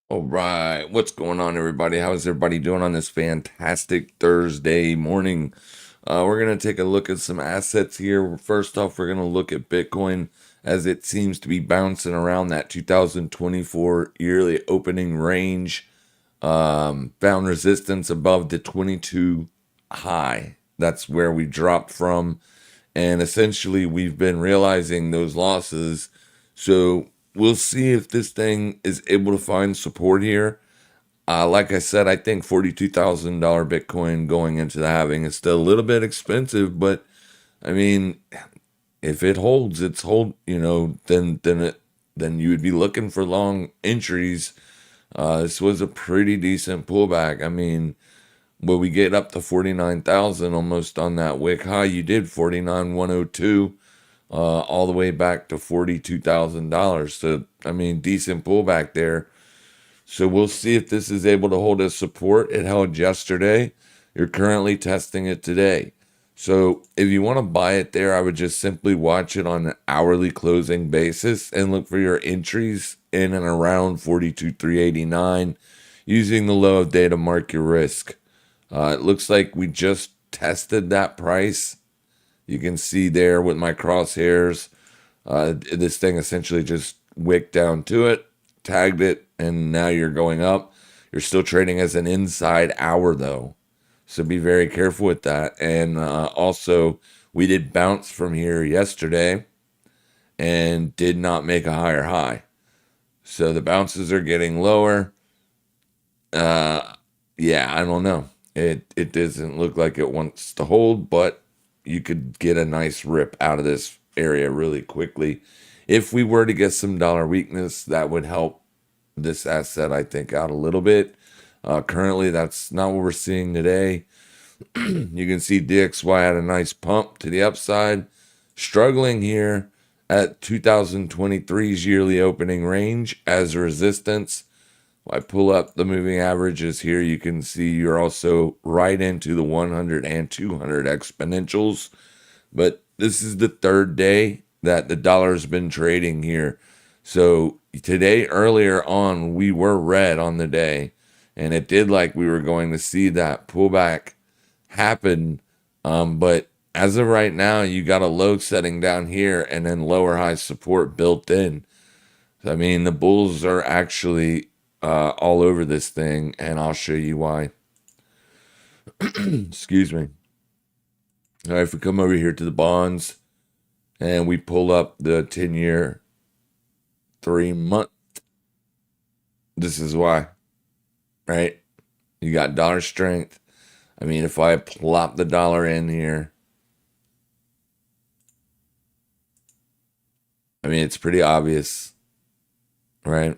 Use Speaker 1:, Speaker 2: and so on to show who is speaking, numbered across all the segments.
Speaker 1: All right, what's going on, everybody? How is everybody doing on this fantastic Thursday morning? We're going to take a look at some assets here. First off, we're going to look at Bitcoin as it seems to be bouncing around that 2024 yearly opening range. Found resistance above the 22 high. That's where we dropped from. And essentially, we've been realizing those losses. So we'll see if this thing is able to find support here. Like I said, I think $42,000 Bitcoin going into the halving is still a little bit expensive, but I mean, if it holds, then you would be looking for long entries. This was a pretty decent pullback. I mean, will we get up to 49,000 almost on that wick high? You did 49,102 all the way back to $42,000. So, I mean, decent pullback there. So we'll see if this is able to hold as support. It held yesterday. You're currently testing it today. So if you want to buy it there, I would just simply watch it on an hourly closing basis and look for your entries in and around 42,389 using the low of day to mark your risk. It looks like we just tested that price. You can see there with my crosshairs, this thing essentially just wicked down to it, tagged it, and now you're going up. You're still trading as an inside hour though, so be very careful with that. And also, we did bounce from here yesterday and did not make a higher high. So the bounces are getting lower. Yeah, I don't know. It doesn't look like it wants to hold, but you could get a nice rip out of this area really quickly. If we were to get some dollar weakness, that would help this asset, I think, out a little bit. Currently, that's not what we're seeing today. You can see DXY had a nice pump to the upside, struggling here at 2023's yearly opening range as resistance. I pull up the moving averages here. You can see you're also right into the 100 and 200 exponentials. But this is the third day that the dollar's been trading here. So today, earlier on, we were red on the day. And it did like we were going to see that pullback happen. But as of right now, you got a low setting down here and then lower high support built in. I mean, the bulls are actually all over this thing, and I'll show you why. Excuse me. All right, if we come over here to the bonds and we pull up the 10-year 3-month, this is why, right? You got dollar strength. I mean, if I plop the dollar in here, I mean, it's pretty obvious, right?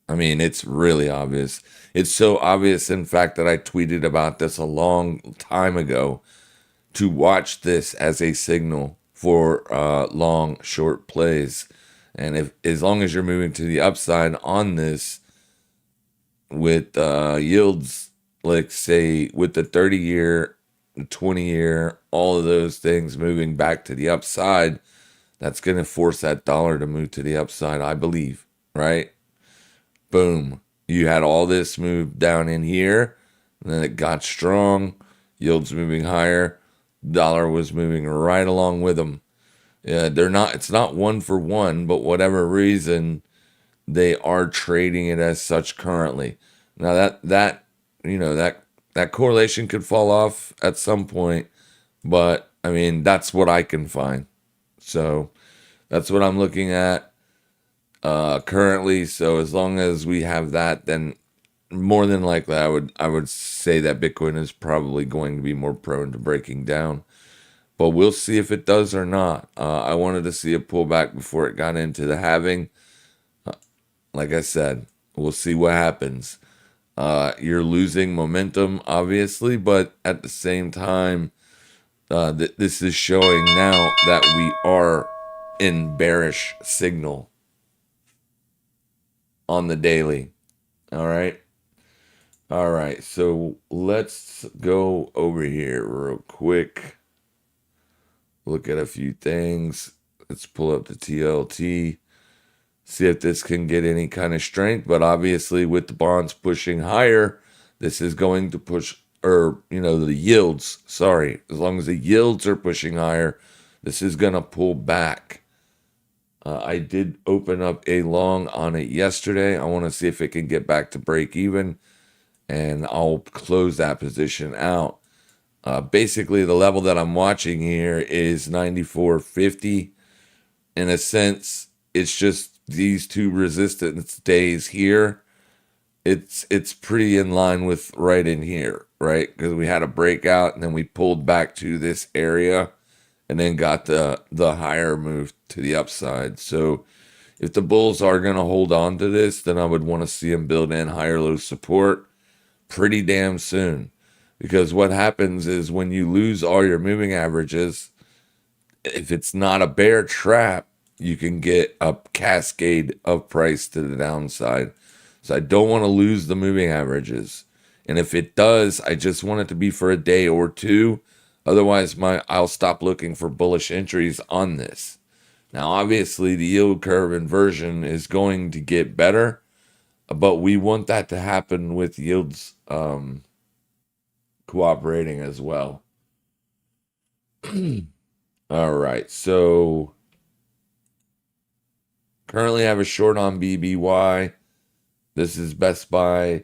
Speaker 1: I mean, it's really obvious. It's so obvious, in fact, that I tweeted about this a long time ago to watch this as a signal for long, short plays. And if as long as you're moving to the upside on this with yields, like say with the 30-year, 20-year, all of those things moving back to the upside, that's going to force that dollar to move to the upside, I believe, right? Boom. You had all this move down in here, and then it got strong, yields moving higher, dollar was moving right along with them. Yeah, they're not, it's not one for one, but whatever reason, they are trading it as such currently. Now that correlation could fall off at some point, but I mean that's what I can find. So that's what I'm looking at currently. So as long as we have that, then more than likely I would say that Bitcoin is probably going to be more prone to breaking down. But we'll see if it does or not. I wanted to see a pullback before it got into the halving. Like I said, we'll see what happens. You're losing momentum, obviously, but at the same time, this is showing now that we are in bearish signal on the daily. All right. All right. So let's go over here real quick. Look at a few things. Let's pull up the TLT. see if this can get any kind of strength. But obviously, with the bonds pushing higher, this is going to push, or, the yields, sorry, as long as the yields are pushing higher, this is going to pull back. I did open up a long on it yesterday. I want to see if it can get back to break even, and I'll close that position out. Basically, the level that I'm watching here is 94.50. In a sense, it's just these two resistance days here. It's pretty in line with right in here, right? Because we had a breakout and then we pulled back to this area and then got the higher move to the upside. So if the bulls are going to hold on to this, then I would want to see them build in higher low support pretty damn soon. Because what happens is when you lose all your moving averages, if it's not a bear trap, you can get a cascade of price to the downside. So I don't want to lose the moving averages. And if it does, I just want it to be for a day or two. Otherwise, I'll stop looking for bullish entries on this. Now, obviously, the yield curve inversion is going to get better, but we want that to happen with yields cooperating as well. All right, so currently I have a short on BBY. This is Best Buy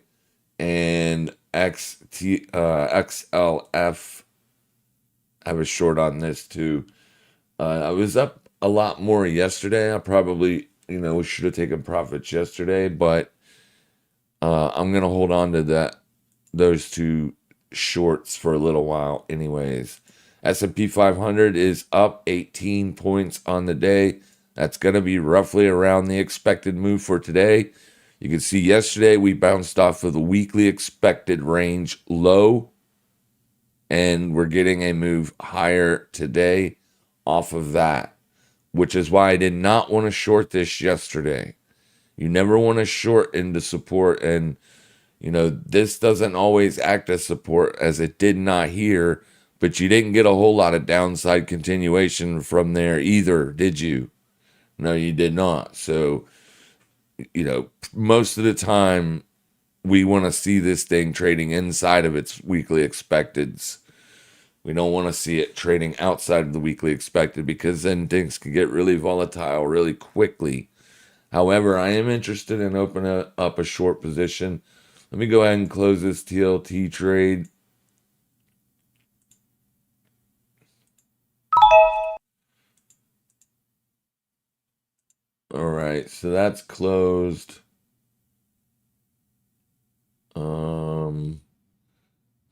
Speaker 1: and XLF. I have a short on this too. I was up a lot more yesterday. I probably, should have taken profits yesterday, but I'm gonna hold on to those two shorts for a little while anyways. S&P 500 is up 18 points on the day. That's going to be roughly around the expected move for today. You can see yesterday we bounced off of the weekly expected range low, and we're getting a move higher today off of that, which is why I did not want to short this yesterday. You never want to short into support, and this doesn't always act as support, as it did not here, but you didn't get a whole lot of downside continuation from there either, did you? No, you did not. So, most of the time we want to see this thing trading inside of its weekly expecteds. We don't want to see it trading outside of the weekly expected, because then things can get really volatile really quickly. However, I am interested in opening up a short position. Let me go ahead and close this TLT trade. All right, so that's closed.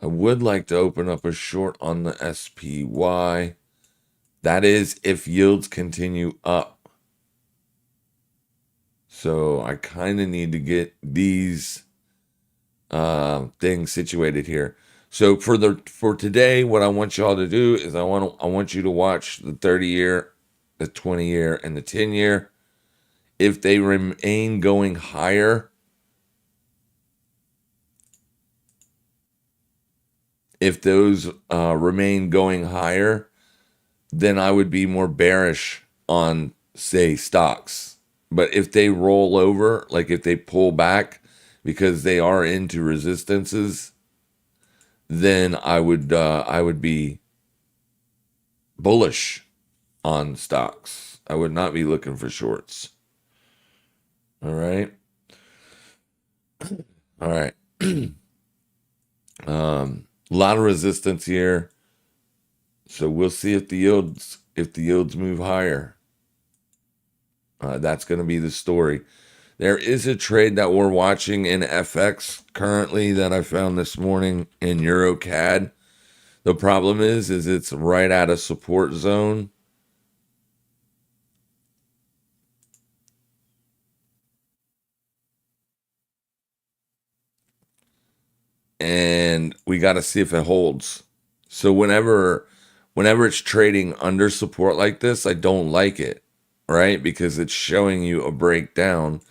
Speaker 1: I would like to open up a short on the SPY. That is if yields continue up. So I kind of need to get these things situated here. So for today, what I want y'all to do is I want you to watch the 30-year, the 20-year, and the 10-year. If they remain going higher, if those remain going higher, then I would be more bearish on, say, stocks. But if they roll over, like if they pull back because they are into resistances, then I would be bullish on stocks. I would not be looking for shorts. All right. All right. A lot of resistance here. So we'll see if the yields move higher. That's going to be the story. There is a trade that we're watching in FX currently that I found this morning in EuroCAD. The problem is it's right at a support zone. And we got to see if it holds. So whenever it's trading under support like this, I don't like it, right? Because it's showing you a breakdown.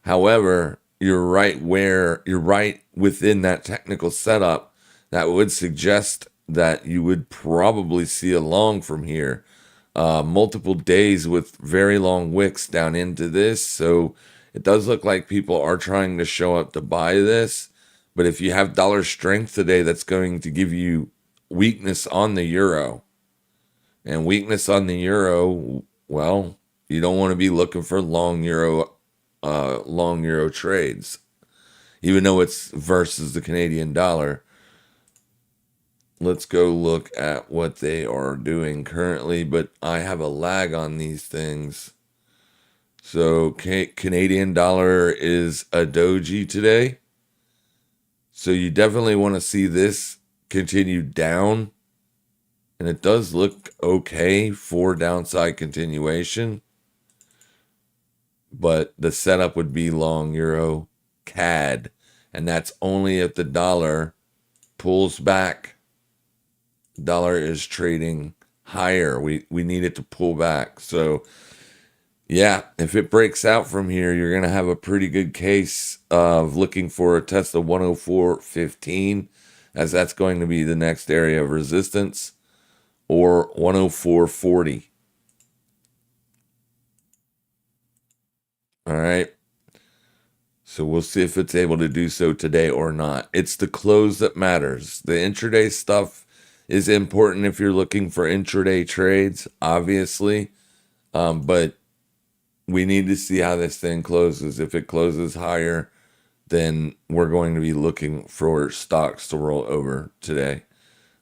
Speaker 1: However, you're right within that technical setup that would suggest that you would probably see a long from here. multiple days with very long wicks down into this. So it does look like people are trying to show up to buy this. But if you have dollar strength today, that's going to give you weakness on the euro. And weakness on the euro, well, you don't want to be looking for long euro trades, even though it's versus the Canadian dollar. Let's go look at what they are doing currently, but I have a lag on these things. So Canadian dollar is a doji today. So you definitely want to see this continue down. And it does look okay for downside continuation. But the setup would be long euro CAD. And that's only if the dollar pulls back. Dollar is trading higher. We need it to pull back. So yeah, if it breaks out from here, you're going to have a pretty good case of looking for a test of 104.15, as that's going to be the next area of resistance, or 104.40. All right. So we'll see if it's able to do so today or not. It's the close that matters. The intraday stuff is important if you're looking for intraday trades, obviously. But we need to see how this thing closes. If it closes higher, then we're going to be looking for stocks to roll over today,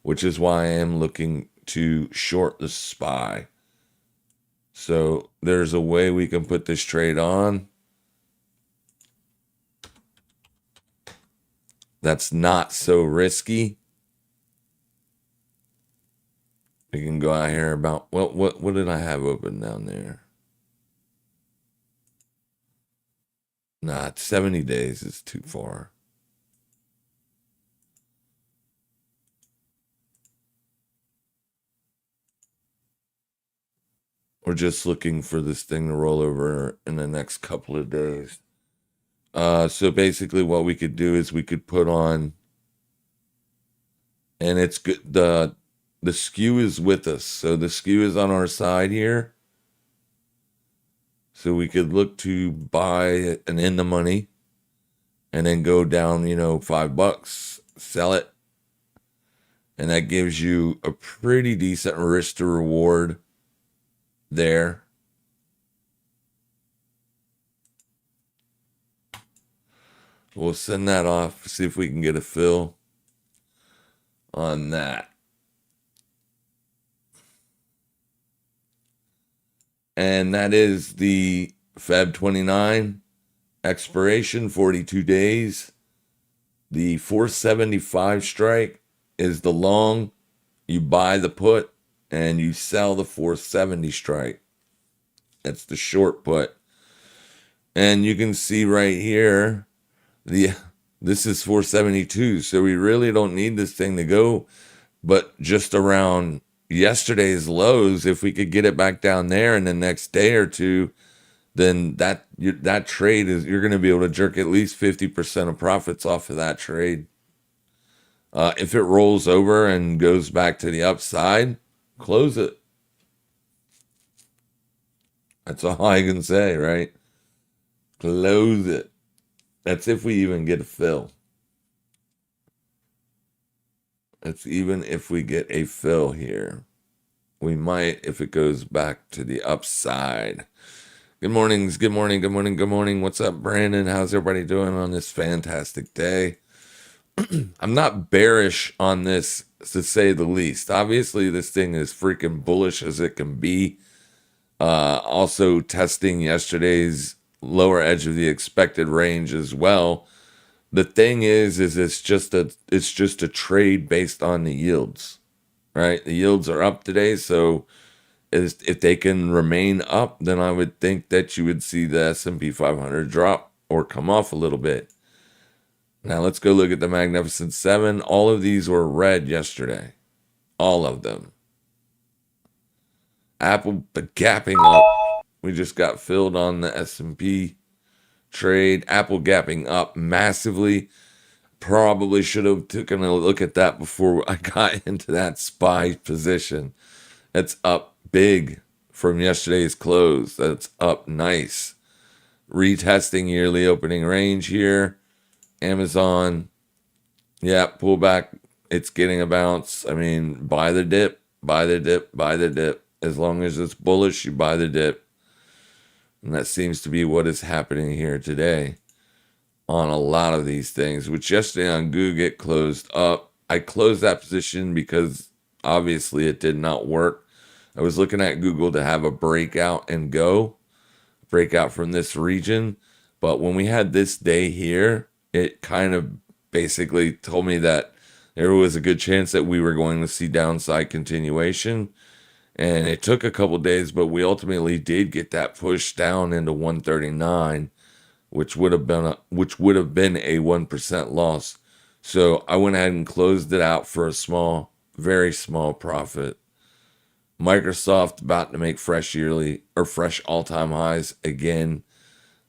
Speaker 1: which is why I am looking to short the SPY. So there's a way we can put this trade on that's not so risky. We can go out here about, well, what did I have open down there? Nah, 70 days is too far. We're just looking for this thing to roll over in the next couple of days. So basically what we could do is we could put on, and it's good, the skew is with us. So the skew is on our side here. So we could look to buy an in the money and then go down, $5, sell it. And that gives you a pretty decent risk to reward there. We'll send that off, see if we can get a fill on that. And that is the Feb 29 expiration, 42 days. The 475 strike is the long. You buy the put and you sell the 470 strike. That's the short put. And you can see right here, this is 472. So we really don't need this thing to go, but just around yesterday's lows, if we could get it back down there in the next day or two, then that trade is, you're going to be able to jerk at least 50% of profits off of that trade. If it rolls over and goes back to the upside, close it. That's all I can say, right? Close it. That's if we even get a fill. That's even if we get a fill here. We might if it goes back to the upside. Good mornings. Good morning. Good morning. Good morning. What's up, Brandon? How's everybody doing on this fantastic day? I'm not bearish on this, to say the least. Obviously, this thing is freaking bullish as it can be. Also testing yesterday's lower edge of the expected range as well. The thing is it's just a trade based on the yields, right? The yields are up today, so if they can remain up, then I would think that you would see the S&P 500 drop or come off a little bit. Now let's go look at the Magnificent Seven. All of these were red yesterday, all of them. Apple gapping up. We just got filled on the S&P trade. Apple gapping up massively. Probably should have taken a look at that before I got into that SPY position. It's up big. from yesterday's close. That's up nice. Retesting yearly opening range here. Amazon, yeah, pullback. It's getting a bounce. I mean, buy the dip, buy the dip, buy the dip. As long as it's bullish, you buy the dip. And that seems to be what is happening here today on a lot of these things, which yesterday on Google closed up. I closed that position because obviously it did not work. I was looking at Google to have a breakout and go, breakout from this region. But when we had this day here, it kind of basically told me that there was a good chance that we were going to see downside continuation. And it took a couple days, but we ultimately did get that push down into 139, which would have been a 1% loss. So I went ahead and closed it out for a small, very small profit. Microsoft about to make fresh all-time highs again.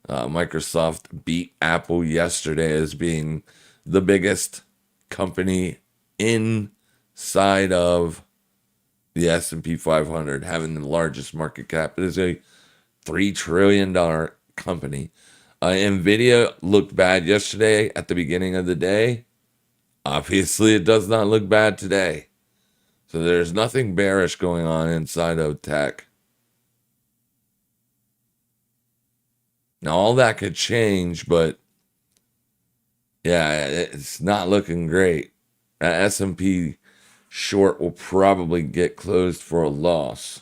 Speaker 1: Microsoft beat Apple yesterday as being the biggest company inside of the S&P 500, having the largest market cap. It is a $3 trillion company. Nvidia looked bad yesterday at the beginning of the day. Obviously, it does not look bad today. So there's nothing bearish going on inside of tech. Now, all that could change, but yeah, it's not looking great. S&P short will probably get closed for a loss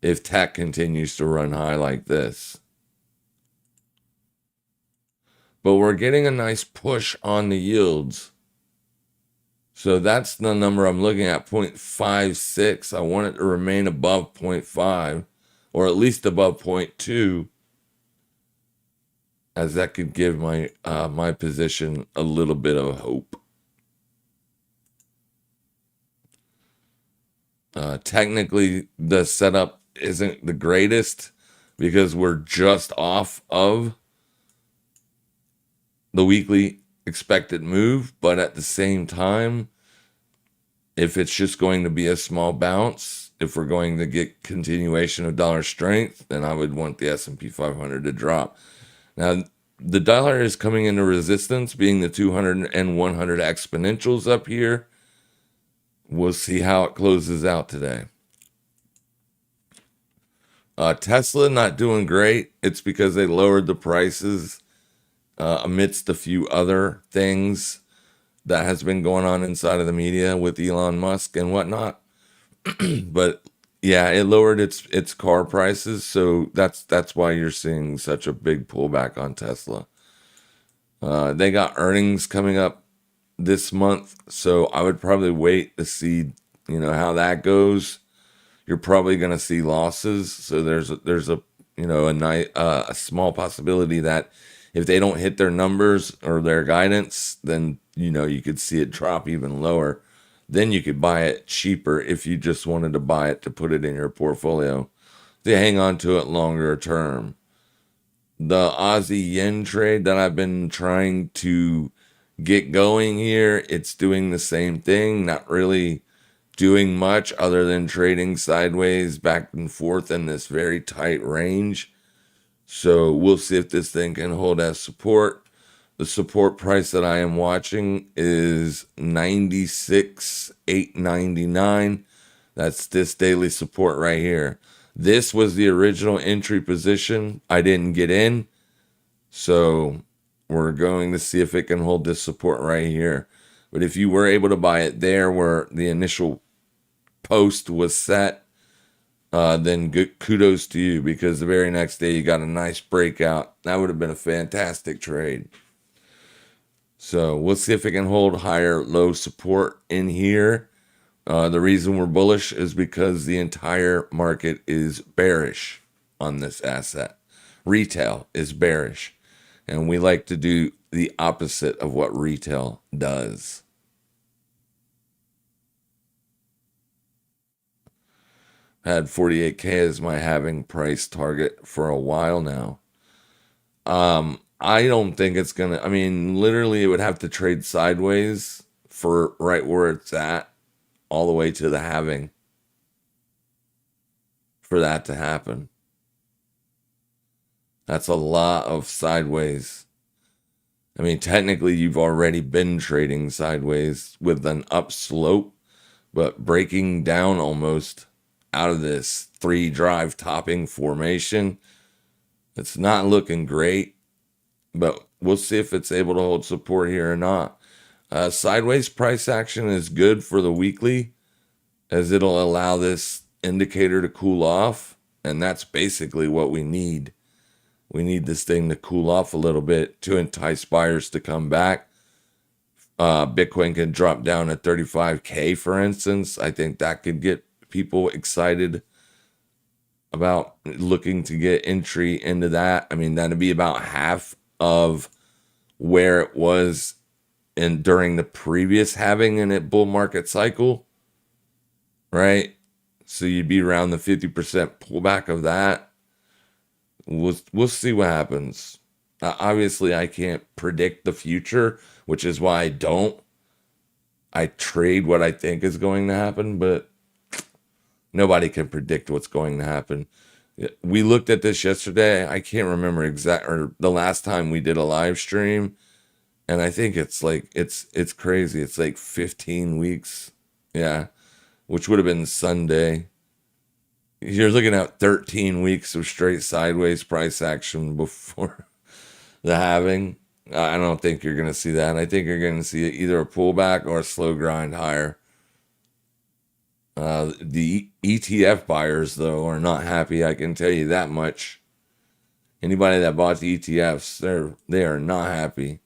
Speaker 1: if tech continues to run high like this. But we're getting a nice push on the yields. So that's the number I'm looking at, 0.56. I want it to remain above 0.5 or at least above 0.2, as that could give my my position a little bit of hope. Technically, the setup isn't the greatest because we're just off of the weekly expected move, but at the same time, if it's just going to be a small bounce, if we're going to get continuation of dollar strength, then I would want the S&P 500 to drop. Now, the dollar is coming into resistance, being the 200 and 100 exponentials up here. We'll see how it closes out today. Tesla not doing great. It's because they lowered the prices amidst a few other things that has been going on inside of the media with Elon Musk and whatnot. But yeah, it lowered its car prices, so that's why you're seeing such a big pullback on Tesla. They got earnings coming up this month, so I would probably wait to see how that goes. You're probably going to see losses, so there's a a small possibility that if they don't hit their numbers or their guidance, then you could see it drop even lower. Then you could buy it cheaper if you just wanted to buy it to put it in your portfolio to hang on to it longer term. The Aussie yen trade that I've been trying to get going here, it's doing the same thing, not really doing much other than trading sideways back and forth in this very tight range. So we'll see if this thing can hold as support. The support price that I am watching is 96,899. That's this daily support right here. This was the original entry position. I didn't get in. So we're going to see if it can hold this support right here. But if you were able to buy it there where the initial post was set, then good kudos to you, because the very next day you got a nice breakout. That would have been a fantastic trade. So we'll see if it can hold higher low support in here. The reason we're bullish is because the entire market is bearish on this asset. Retail is bearish, and we like to do the opposite of what retail does. Had 48K as my having price target for a while now. I don't think it's gonna. I mean, literally, it would have to trade sideways for right where it's at, all the way to the halving. for that to happen. That's a lot of sideways. I mean, technically, you've already been trading sideways with an upslope, but breaking down almost out of this three drive topping formation, it's not looking great, but we'll see if it's able to hold support here or not. Sideways price action is good for the weekly, as it'll allow this indicator to cool off, and that's basically what we need. We need this thing to cool off a little bit to entice buyers to come back. Bitcoin can drop down at 35K, for instance. I think that could get people excited about looking to get entry into that. I mean, that'd be about half of where it was during the previous halving in a bull market cycle, right? So you'd be around the 50% pullback of that. We'll see what happens. Obviously, I can't predict the future, which is why I don't. I trade what I think is going to happen, but nobody can predict what's going to happen. We looked at this yesterday. I can't remember or the last time we did a live stream, and I think it's like it's crazy. It's like 15 weeks, yeah, which would have been Sunday. You're looking at 13 weeks of straight sideways price action before the halving. I don't think you're going to see that. I think you're going to see either a pullback or a slow grind higher. The ETF buyers, though, are not happy. I can tell you that much. Anybody that bought the ETFs, they are not happy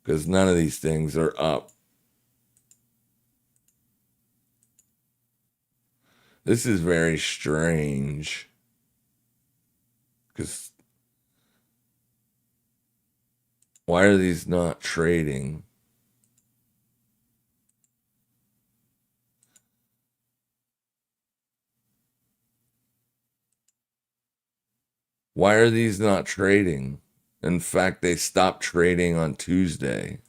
Speaker 1: because none of these things are up. This is very strange because why are these not trading? Why are these not trading? In fact, they stopped trading on Tuesday.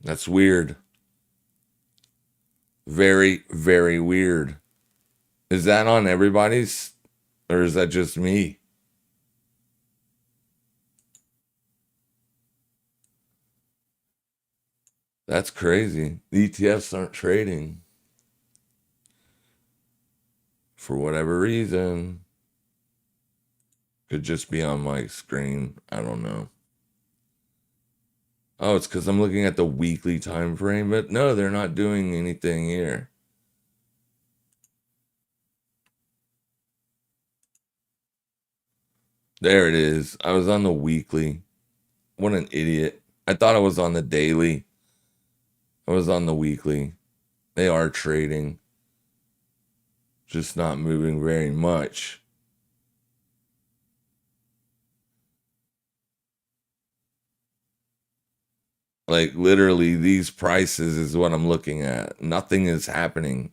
Speaker 1: That's weird. Very, very weird. Is that on everybody's, or is that just me? That's crazy. The ETFs aren't trading for whatever reason. Could just be on my screen. I don't know. Oh, it's because I'm looking at the weekly time frame, but no, they're not doing anything here. There it is. I was on the weekly. What an idiot. I thought I was on the daily. I was on the weekly. They are trading, just not moving very much. Like literally, these prices is what I'm looking at. Nothing is happening.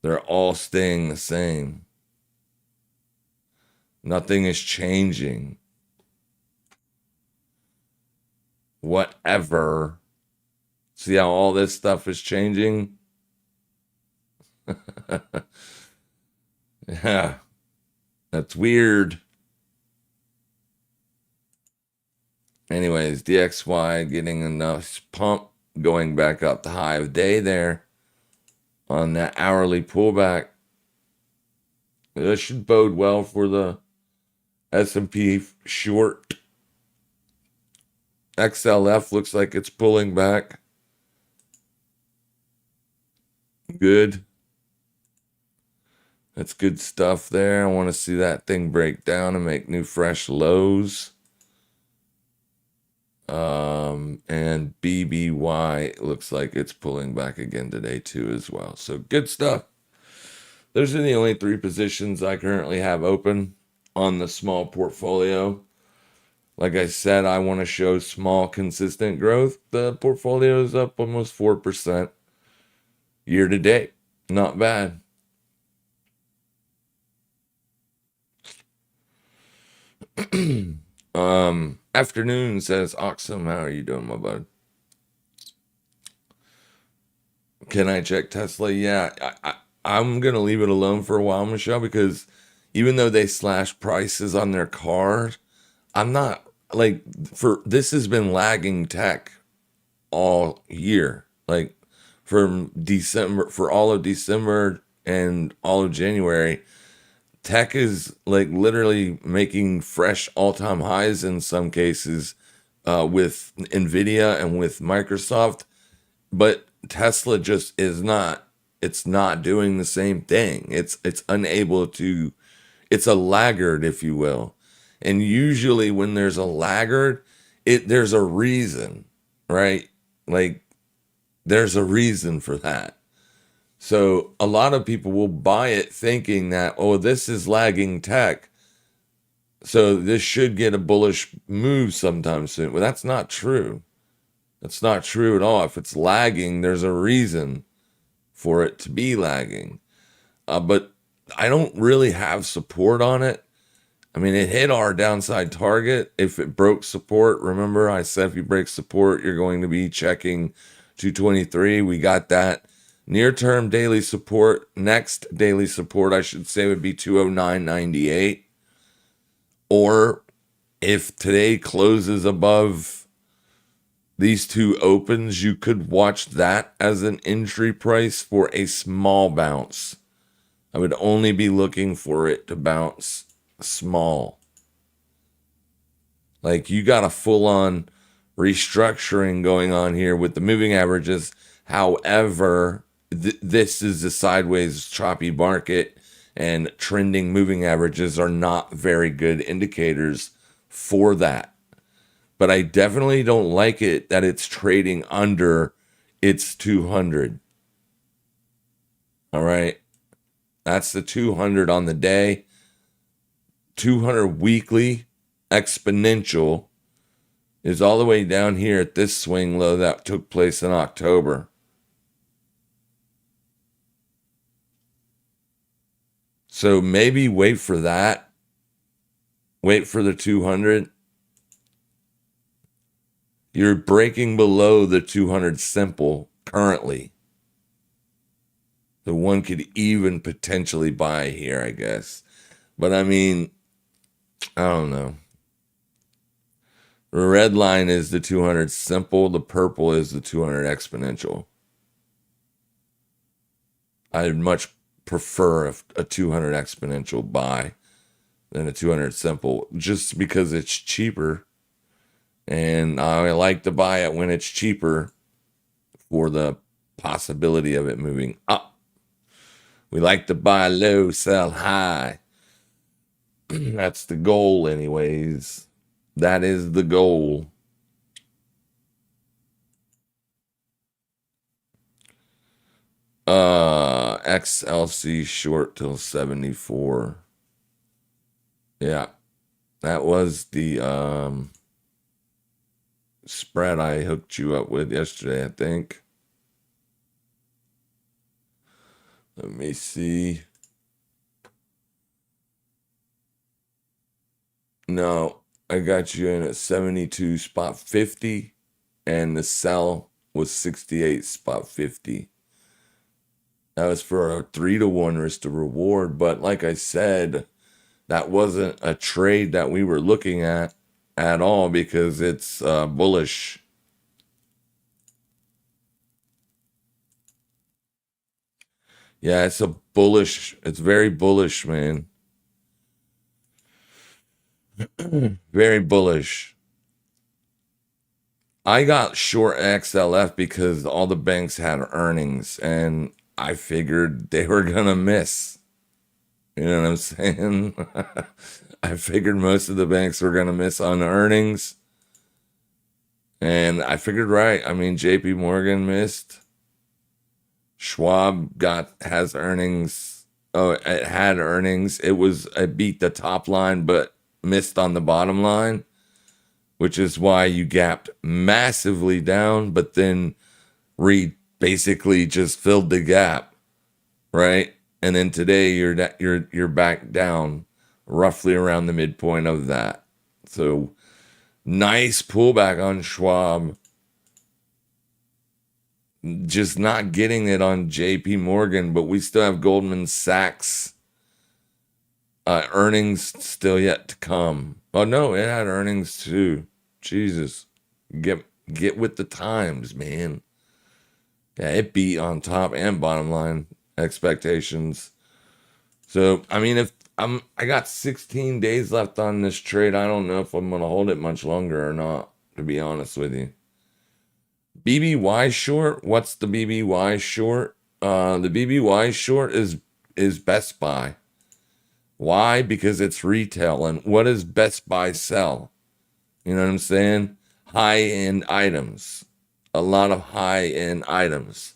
Speaker 1: They're all staying the same. Nothing is changing. Whatever. See how all this stuff is changing? Yeah, that's weird. Anyways, DXY getting a nice pump, going back up the high of day there on that hourly pullback. This should bode well for the S&P short. XLF looks like it's pulling back. Good. That's good stuff there. I want to see that thing break down and make new fresh lows. And BBY looks like it's pulling back again today too as well. So good stuff. Those are the only three positions I currently have open on the small portfolio. Like I said, I want to show small, consistent growth. The portfolio is up almost 4% year to date. Not bad. Afternoon says, Oxum, how are you doing, my bud? Can I check Tesla? Yeah, I'm gonna leave it alone for a while, Michelle, because even though they slash prices on their cars, I'm not like for this has been lagging tech all year. Like from December, for all of December and all of January, tech is like literally making fresh all-time highs in some cases with Nvidia and with Microsoft, but Tesla just is not. It's not doing the same thing. It's unable to. It's a laggard, if you will. And usually when there's a laggard, there's a reason, right? Like there's a reason for that. So a lot of people will buy it thinking that, oh, this is lagging tech, so this should get a bullish move sometime soon. Well, that's not true. That's not true at all. If it's lagging, there's a reason for it to be lagging. But I don't really have support on it. I mean, it hit our downside target. If it broke support, remember I said if you break support, you're going to be checking 223. We got that. Near term daily support, next daily support, I should say, would be 209.98. Or if today closes above these two opens, you could watch that as an entry price for a small bounce. I would only be looking for it to bounce small. Like you got a full on restructuring going on here with the moving averages. However, this is a sideways choppy market, and trending moving averages are not very good indicators for that. But I definitely don't like it that it's trading under its 200. All right. That's the 200 on the day. 200 weekly exponential is all the way down here at this swing low that took place in October. So maybe wait for that. Wait for the 200. You're breaking below the 200 simple currently. So one could even potentially buy here, I guess. But I mean, I don't know. The red line is the 200 simple. The purple is the 200 exponential. I'd much prefer a 200 exponential buy than a 200 simple, just because it's cheaper. And I like to buy it when it's cheaper for the possibility of it moving up. We like to buy low, sell high. That's the goal, anyways. That is the goal. XLC short till 74. Yeah. That was the spread I hooked you up with yesterday, I think. Let me see. No, I got you in at 72 spot 50, and the sell was 68 spot 50. That was for a 3-to-1 risk to reward. But like I said, that wasn't a trade that we were looking at all because it's bullish. Yeah, it's a bullish. It's very bullish, man. Very bullish. I got short XLF because all the banks had earnings and I figured they were going to miss. You know what I'm saying? I figured most of the banks were going to miss on earnings. And I figured right. I mean, JP Morgan missed. Schwab has earnings. Oh, it had earnings. It beat the top line, but missed on the bottom line, which is why you gapped massively down, but then Reed basically just filled the gap, right? And then today you're back down roughly around the midpoint of that. So nice pullback on Schwab. just not getting it on JP Morgan, but we still have Goldman Sachs earnings still yet to come. Oh no, it had earnings too. Jesus. Get get with the times, man. Yeah, it beat on top and bottom line expectations. So, I mean, if I got 16 days left on this trade, I don't know if I'm gonna hold it much longer or not, to be honest with you. BBY short, what's the BBY short? The BBY short is Best Buy. Why? Because it's retail. And what does Best Buy sell? You know what I'm saying? High end items. A lot of high end items.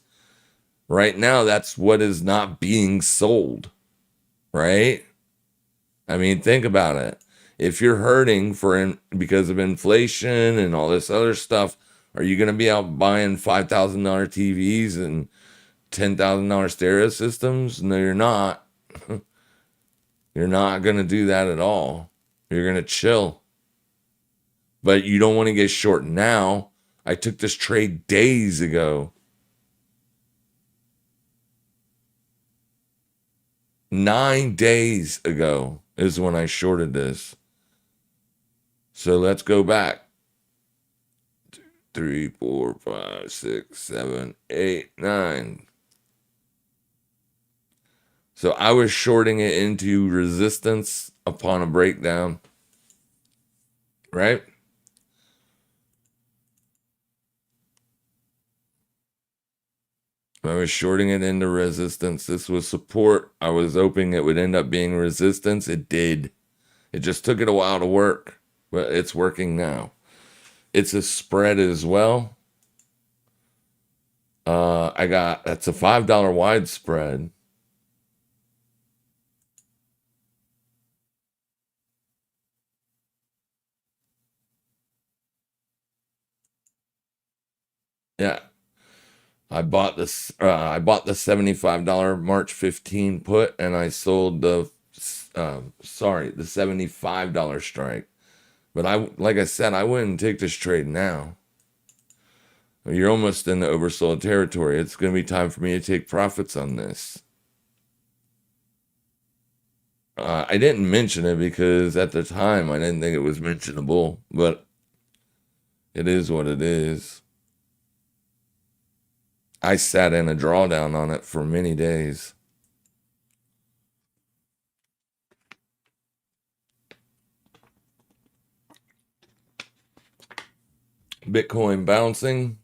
Speaker 1: Right now, that's what is not being sold, right? I mean, think about it. If you're hurting because of inflation and all this other stuff, are you going to be out buying $5,000 TVs and $10,000 stereo systems? No, you're not. You're not going to do that at all. You're going to chill. But you don't want to get short now. I took this trade days ago. 9 days ago is when I shorted this. So let's go back. 3, 4, 5, 6, 7, 8, 9. So I was shorting it into resistance upon a breakdown, right? I was shorting it into resistance. This was support. I was hoping it would end up being resistance. It did. It just took it a while to work, but it's working now. It's a spread as well. That's a $5 wide spread. Yeah. I bought the $75 March 15 put, and I sold the the $75 strike. But like I said, I wouldn't take this trade now. You're almost in the oversold territory. It's going to be time for me to take profits on this. I didn't mention it because at the time I didn't think it was mentionable, but it is what it is. I sat in a drawdown on it for many days. Bitcoin bouncing.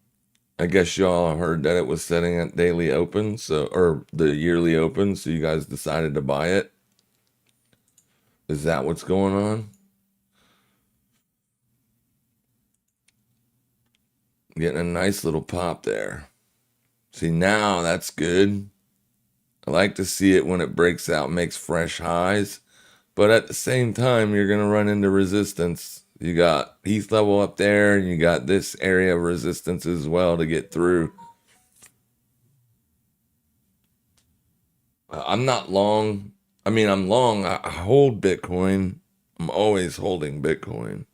Speaker 1: I guess y'all heard that it was setting at daily open, or the yearly open, so you guys decided to buy it. Is that what's going on? Getting a nice little pop there. See, now that's good. I like to see it when it breaks out, makes fresh highs. But at the same time, you're going to run into resistance. You got Heath level up there, and you got this area of resistance as well to get through. I'm not long. I mean, I'm long. I hold Bitcoin. I'm always holding Bitcoin.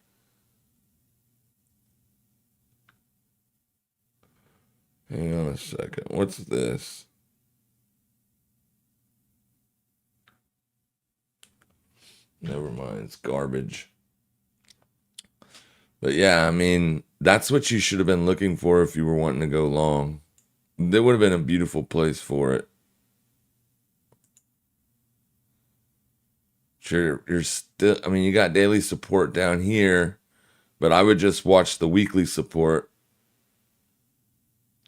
Speaker 1: Hang on a second. What's this? Never mind. It's garbage. But yeah, I mean, that's what you should have been looking for if you were wanting to go long. There would have been a beautiful place for it. Sure, you're still, I mean, you got daily support down here, but I would just watch the weekly support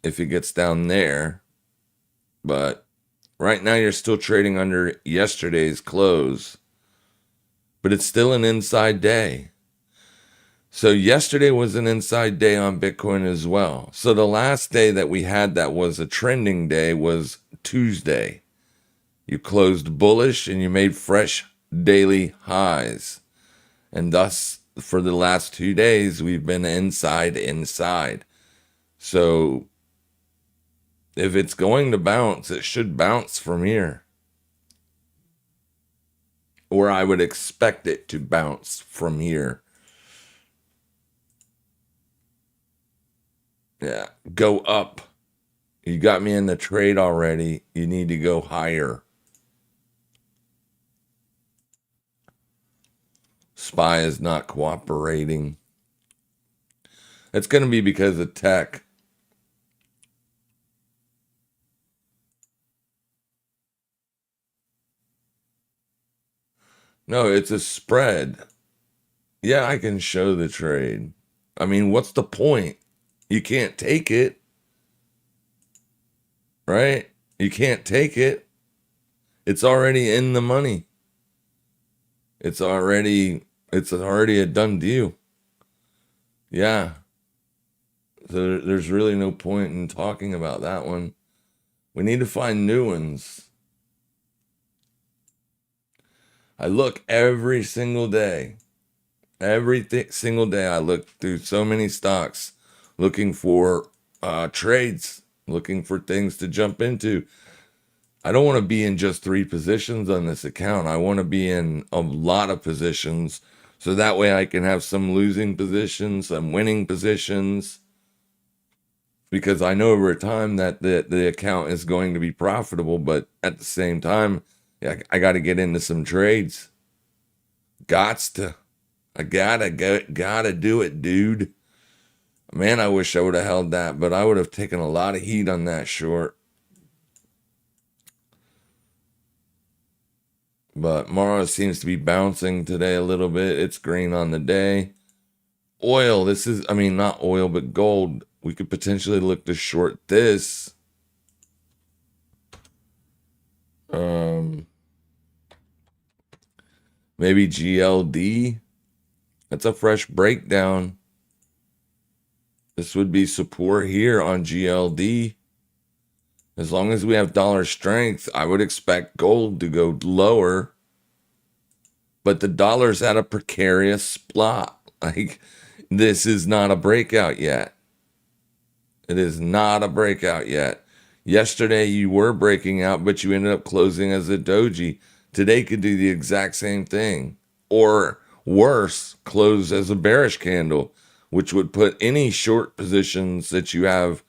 Speaker 1: if it gets down there. But right now, you're still trading under yesterday's close, but it's still an inside day. So yesterday was an inside day on Bitcoin as well. So the last day that we had that was a trending day was Tuesday. You closed bullish and you made fresh daily highs. And thus, for the last 2 days, we've been inside. So if it's going to bounce, it should bounce from here. Or I would expect it to bounce from here. Yeah, go up. You got me in the trade already. You need to go higher. SPY is not cooperating. It's going to be because of tech. No, it's a spread. Yeah, I can show the trade. I mean, what's the point? You can't take it, right? You can't take it. It's already in the money. It's already a done deal. Yeah. So there's really no point in talking about that one. We need to find new ones. I look every single day. Single day I look through so many stocks looking for trades, looking for things to jump into. I don't want to be in just 3 positions on this account. I want to be in a lot of positions so that way I can have some losing positions, some winning positions, because I know over time that the account is going to be profitable, but at the same time, I got to get into some trades. I gotta do it, dude. Man, I wish I would have held that, but I would have taken a lot of heat on that short. But Mara seems to be bouncing today a little bit. It's green on the day. Oil, not oil, but gold. We could potentially look to short this. Maybe GLD. That's a fresh breakdown. This would be support here on GLD. As long as we have dollar strength, I would expect gold to go lower. But the dollar's at a precarious spot. Like, this is not a breakout yet. It is not a breakout yet. Yesterday you were breaking out, but you ended up closing as a doji. Today could do the exact same thing. Or worse, close as a bearish candle, which would put any short positions that you have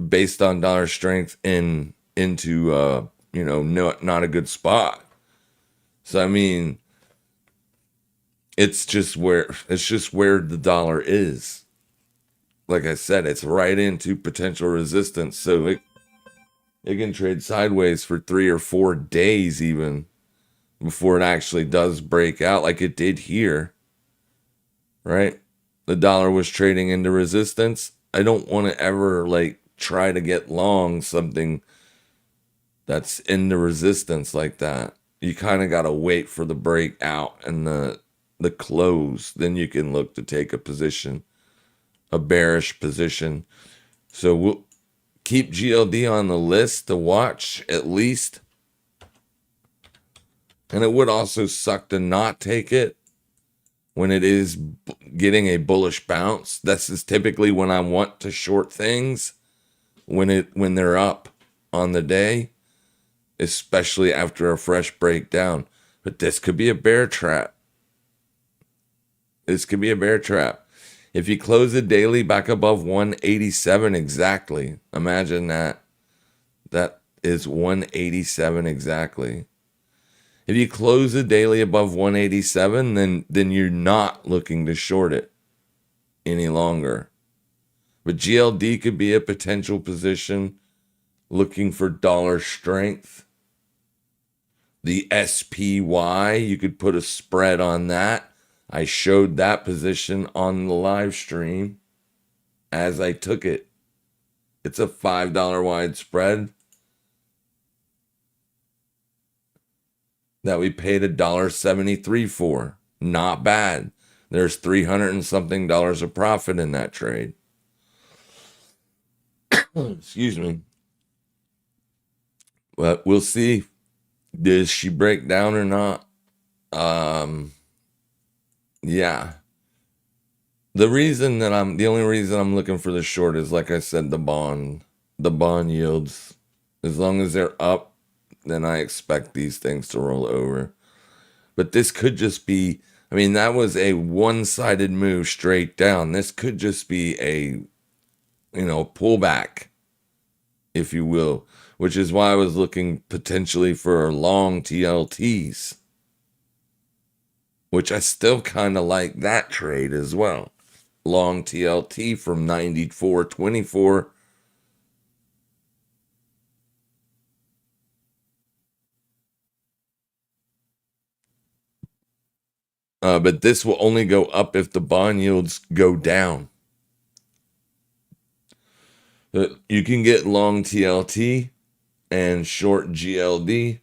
Speaker 1: based on dollar strength into not a good spot. So I mean, it's just where the dollar is. Like I said, it's right into potential resistance. So it can trade sideways for 3 or 4 days even before it actually does break out like it did here. Right? The dollar was trading into resistance. I don't want to ever try to get long something that's into resistance like that. You kind of got to wait for the breakout and the close. Then you can look to take a position, a bearish position. So we'll keep GLD on the list to watch at least. And it would also suck to not take it when it is getting a bullish bounce. This is typically when I want to short things, when they're up on the day, especially after a fresh breakdown. But this could be a bear trap. This could be a bear trap. If you close the daily back above 187 exactly, imagine that. That is 187 exactly. If you close the daily above 187, then you're not looking to short it any longer. But GLD could be a potential position looking for dollar strength. The SPY, you could put a spread on that. I showed that position on the live stream as I took it. It's a $5 wide spread that we paid $1.73 for. Not bad. There's $300 and something of profit in that trade. Excuse me. But we'll see. Does she break down or not? Yeah. The only reason I'm looking for the short is, like I said, the bond yields. As long as they're up, then I expect these things to roll over. But this could just be, that was a one-sided move straight down. This could just be a pullback. if you will, which is why I was looking potentially for long TLTs, which I still kind of like that trade as well. Long TLT from 94.24. But this will only go up if the bond yields go down. You can get long TLT and short GLD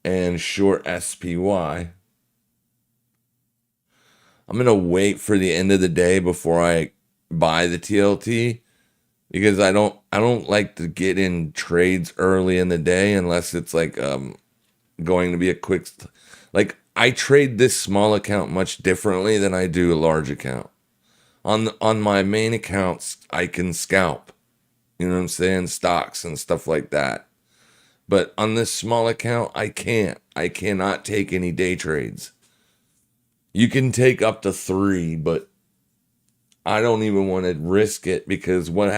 Speaker 1: and short SPY. I'm going to wait for the end of the day before I buy the TLT because I don't like to get in trades early in the day unless it's like going to be a quick, like I trade this small account much differently than I do a large account. On my main accounts, I can scalp, you know what I'm saying, stocks and stuff like that. But on this small account, I can't. I cannot take any day trades. You can take up to 3, but I don't even want to risk it because what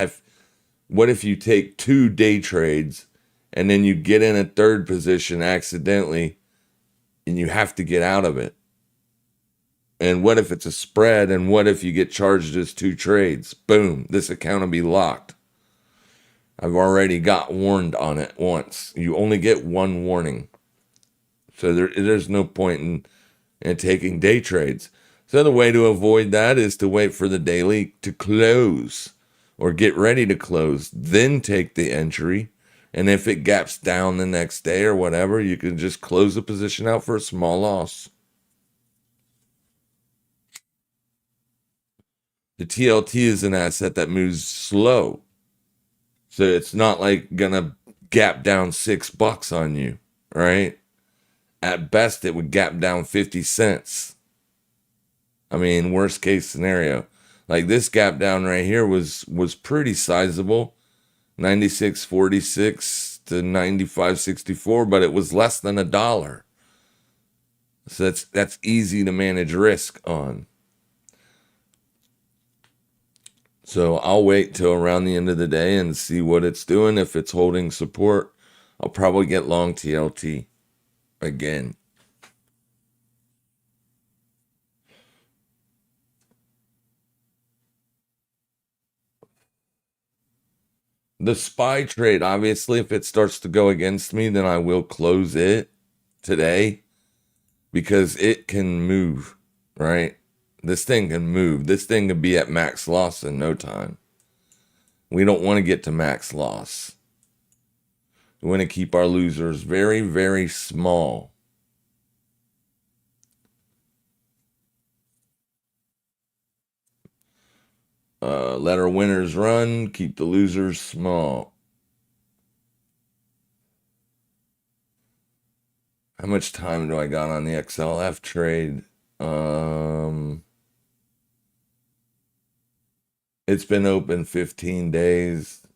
Speaker 1: if you take 2 day trades and then you get in a third position accidentally and you have to get out of it? And what if it's a spread? And what if you get charged as 2 trades? Boom, this account will be locked. I've already got warned on it once. You only get 1 warning. So there's no point in taking day trades. So the way to avoid that is to wait for the daily to close or get ready to close, then take the entry. And if it gaps down the next day or whatever, you can just close the position out for a small loss. The TLT is an asset that moves slow. So it's not like gonna gap down $6 on you, right? At best, it would gap down 50 cents. I mean, worst case scenario. Like this gap down right here was pretty sizable, 96.46 to 95.64, but it was less than $1. So that's easy to manage risk on. So I'll wait till around the end of the day and see what it's doing. If it's holding support, I'll probably get long TLT again. The SPY trade, obviously, if it starts to go against me, then I will close it today because it can move, right? This thing can move. This thing can be at max loss in no time. We don't want to get to max loss. We want to keep our losers very, very small. Let our winners run, keep the losers small. How much time do I got on the XLF trade? It's been open 15 days.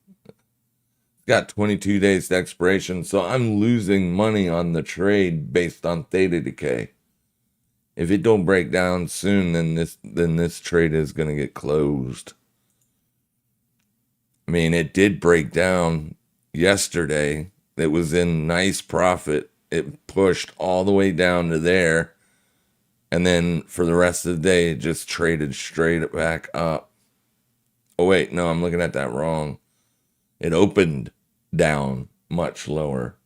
Speaker 1: Got 22 days to expiration, so I'm losing money on the trade based on theta decay. If it don't break down soon, then this trade is gonna get closed. I mean, it did break down yesterday. It was in nice profit. It pushed all the way down to there. And then for the rest of the day, it just traded straight back up. Oh, wait, no, I'm looking at that wrong. It opened down much lower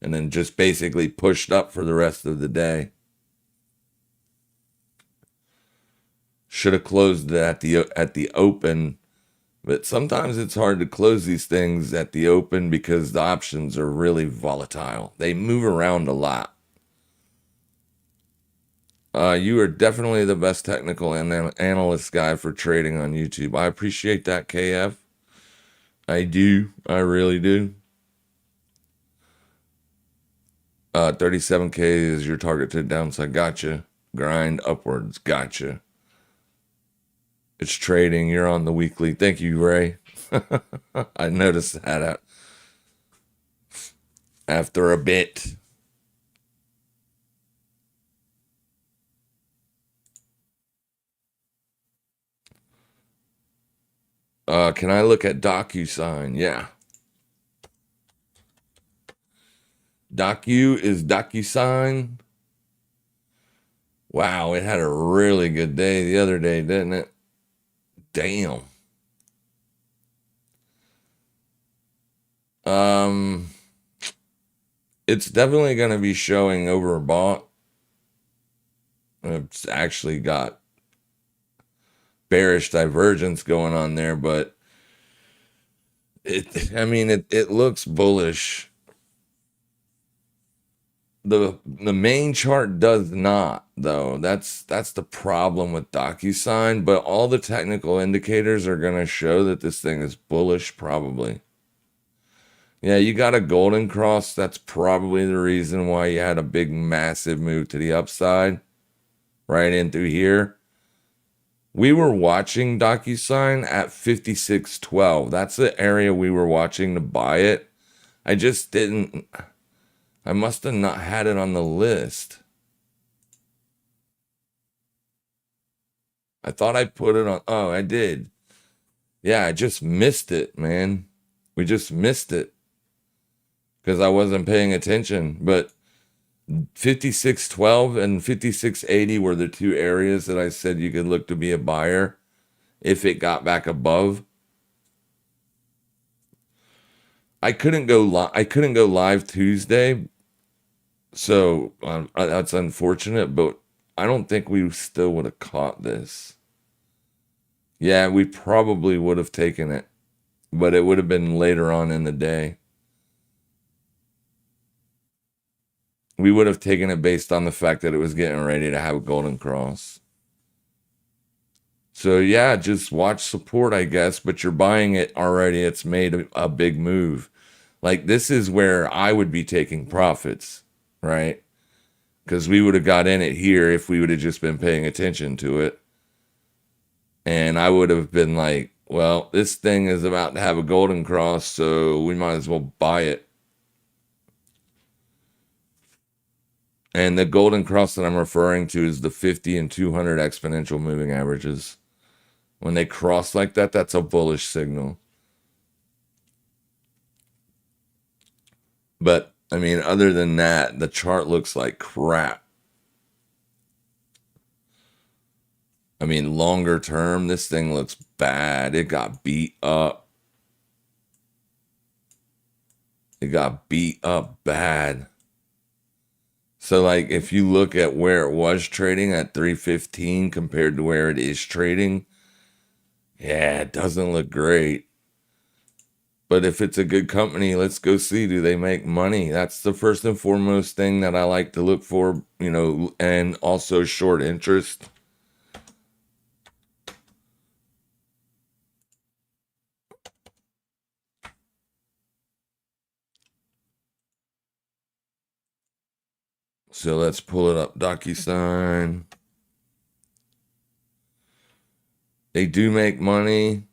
Speaker 1: and then just basically pushed up for the rest of the day. Should have closed it at the open, but sometimes it's hard to close these things at the open because the options are really volatile. They move around a lot. You are definitely the best technical analyst guy for trading on YouTube. I appreciate that, KF. I do. I really do. 37K is your target to the downside. Gotcha. Grind upwards. Gotcha. It's trading. You're on the weekly. Thank you, Ray. I noticed that after a bit. Can I look at DocuSign? Yeah. Docu is DocuSign. Wow, it had a really good day the other day, didn't it? Damn. Um, it's definitely going to be showing overbought. It's actually got bearish divergence going on there, but it looks bullish. The main chart does not, though. That's the problem with DocuSign, but all the technical indicators are going to show that this thing is bullish probably. Yeah, you got a golden cross. That's probably the reason why you had a big massive move to the upside right in through here. We were watching DocuSign at 56.12. That's the area we were watching to buy it. I just didn't. I must have not had it on the list. I thought I put it on. Oh, I did. Yeah, I just missed it, man. We just missed it because I wasn't paying attention. But 56.12 and 56.80 were the two areas that I said you could look to be a buyer if it got back above. I couldn't go live. I couldn't go live Tuesday, so that's unfortunate. But I don't think we still would have caught this. Yeah, we probably would have taken it, but it would have been later on in the day. We would have taken it based on the fact that it was getting ready to have a golden cross. So yeah, just watch support, I guess, but you're buying it already. It's made a big move. Like this is where I would be taking profits, right? Because we would have got in it here if we would have just been paying attention to it. And I would have been like, well, this thing is about to have a golden cross, so we might as well buy it. And the golden cross that I'm referring to is the 50 and 200 exponential moving averages. When they cross like that, that's a bullish signal. But I mean, other than that, the chart looks like crap. I mean, longer term, this thing looks bad. It got beat up. It got beat up bad. So, like, if you look at where it was trading at 315 compared to where it is trading, yeah, it doesn't look great. But if it's a good company, let's go see, do they make money? That's the first and foremost thing that I like to look for, and also short interest. So let's pull it up. DocuSign. They do make money,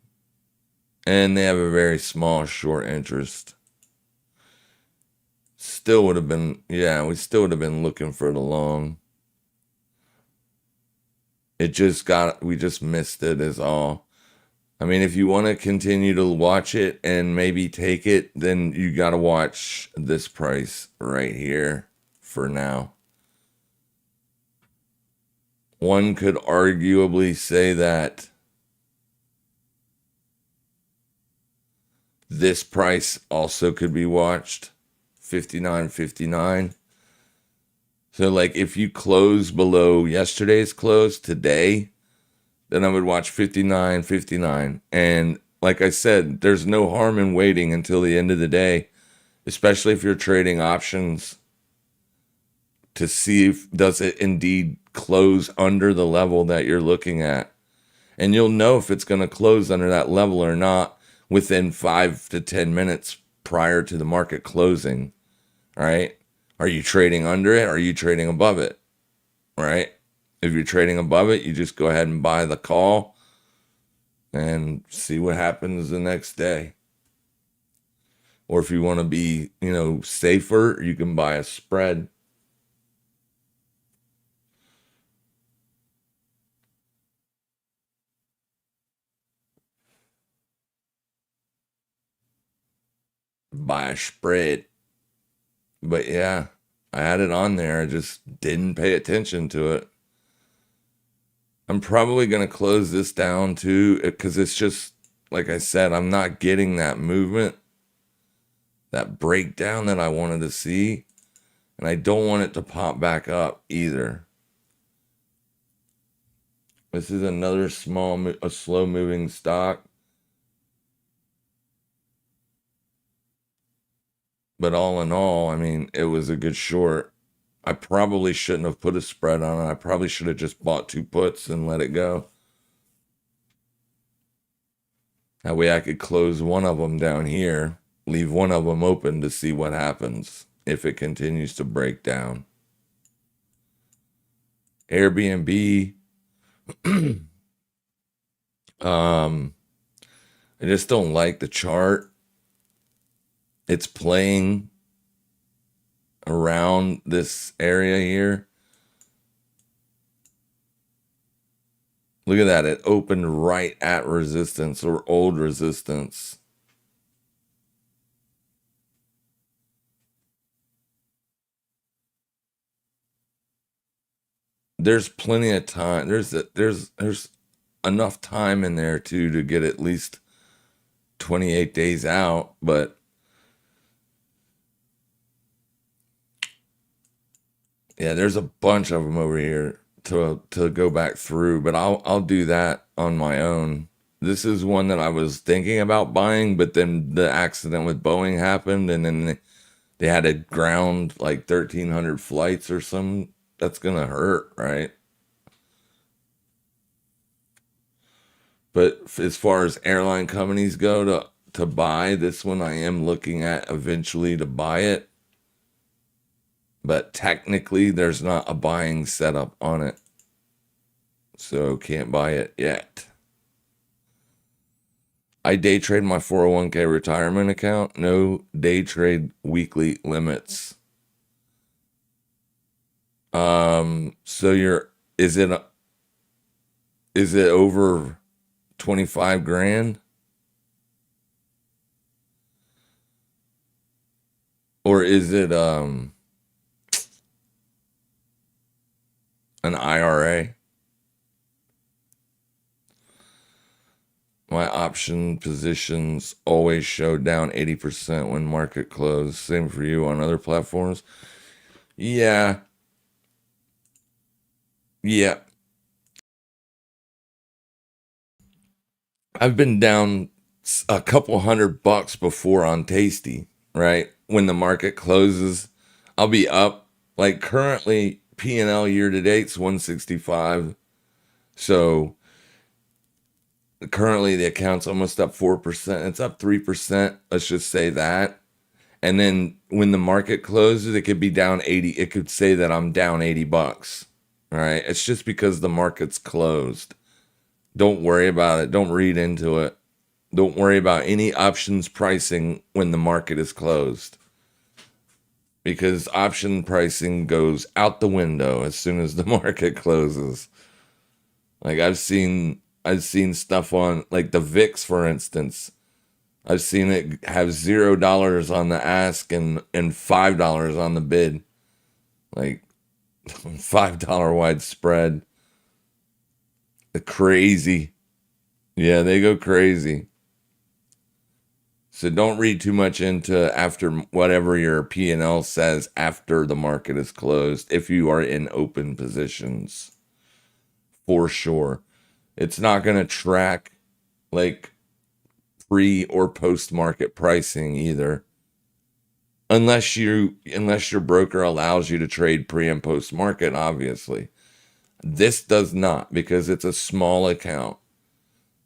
Speaker 1: and they have a very small short interest. Still would have been, yeah, we still would have been looking for the long. We just missed it, is all. I mean, if you want to continue to watch it and maybe take it, then you got to watch this price right here for now. One could arguably say that this price also could be watched, 59.59. So like if you close below yesterday's close today, then I would watch 59.59. And like I said, there's no harm in waiting until the end of the day, especially if you're trading options, to see if does it indeed close under the level that you're looking at. And you'll know if it's going to close under that level or not within 5 to 10 minutes prior to the market closing. All right. Are you trading under it? Or are you trading above it? Right. If you're trading above it, you just go ahead and buy the call and see what happens the next day. Or if you want to be, safer, you can buy a spread. Buy a spread. But yeah, I had it on there. I just didn't pay attention to it. I'm probably going to close this down too because it's just, like I said, I'm not getting that movement, that breakdown that I wanted to see. And I don't want it to pop back up either. This is another a slow moving stock. But all in all, I mean, it was a good short. I probably shouldn't have put a spread on it. I probably should have just bought two puts and let it go. That way I could close one of them down here, leave one of them open to see what happens if it continues to break down. Airbnb, I just don't like the chart. It's playing around this area here. Look at that. It opened right at resistance or old resistance. There's plenty of time. There's enough time in there too to get at least 28 days out, but yeah, there's a bunch of them over here to go back through, but I'll do that on my own. This is one that I was thinking about buying, but then the accident with Boeing happened, and then they had to ground like 1,300 flights or something. That's gonna hurt, right? But as far as airline companies go to buy this one, I am looking at eventually to buy it. But technically, there's not a buying setup on it, so can't buy it yet. I day trade my 401k retirement account. No day trade weekly limits. So is it is it over 25 grand or is it an IRA? My option positions always show down 80% when market close. Same for you on other platforms. Yeah. Yeah. I've been down a couple $100 before on Tasty, right? When the market closes, I'll be up. Like currently, P&L year to date's 165. So currently the account's almost up 4%. It's up 3%. Let's just say that. And then when the market closes, it could be down 80. It could say that I'm down $80. All right. It's just because the market's closed. Don't worry about it. Don't read into it. Don't worry about any options pricing when the market is closed. Because option pricing goes out the window as soon as the market closes. Like I've seen stuff on like the VIX, for instance. I've seen it have $0 on the ask and $5 on the bid. Like $5 wide spread. Crazy. Yeah, they go crazy. So don't read too much into after whatever your P&L says after the market is closed if you are in open positions. For sure. It's not going to track like pre or post market pricing either. Unless your broker allows you to trade pre and post market, obviously. This does not because it's a small account.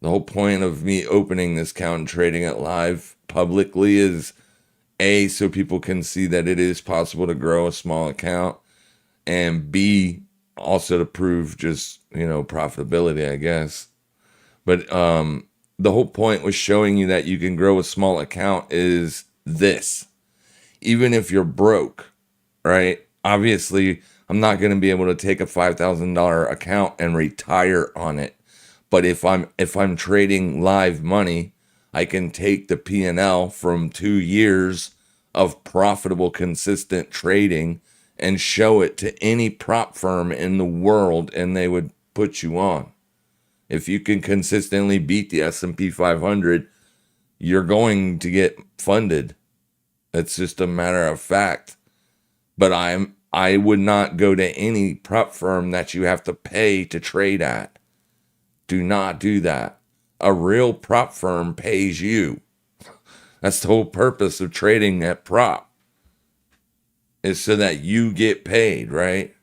Speaker 1: The whole point of me opening this account and trading it live publicly is A, so people can see that it is possible to grow a small account, and B, also to prove just, profitability, I guess. But the whole point was showing you that you can grow a small account is this. Even if you're broke, right? Obviously, I'm not going to be able to take a $5,000 account and retire on it. But if I'm trading live money, I can take the P&L from 2 years of profitable, consistent trading and show it to any prop firm in the world and they would put you on. If you can consistently beat the S&P 500, you're going to get funded. It's just a matter of fact. But I would not go to any prop firm that you have to pay to trade at. Do not do that. A real prop firm pays you. That's the whole purpose of trading at prop, is so that you get paid, right?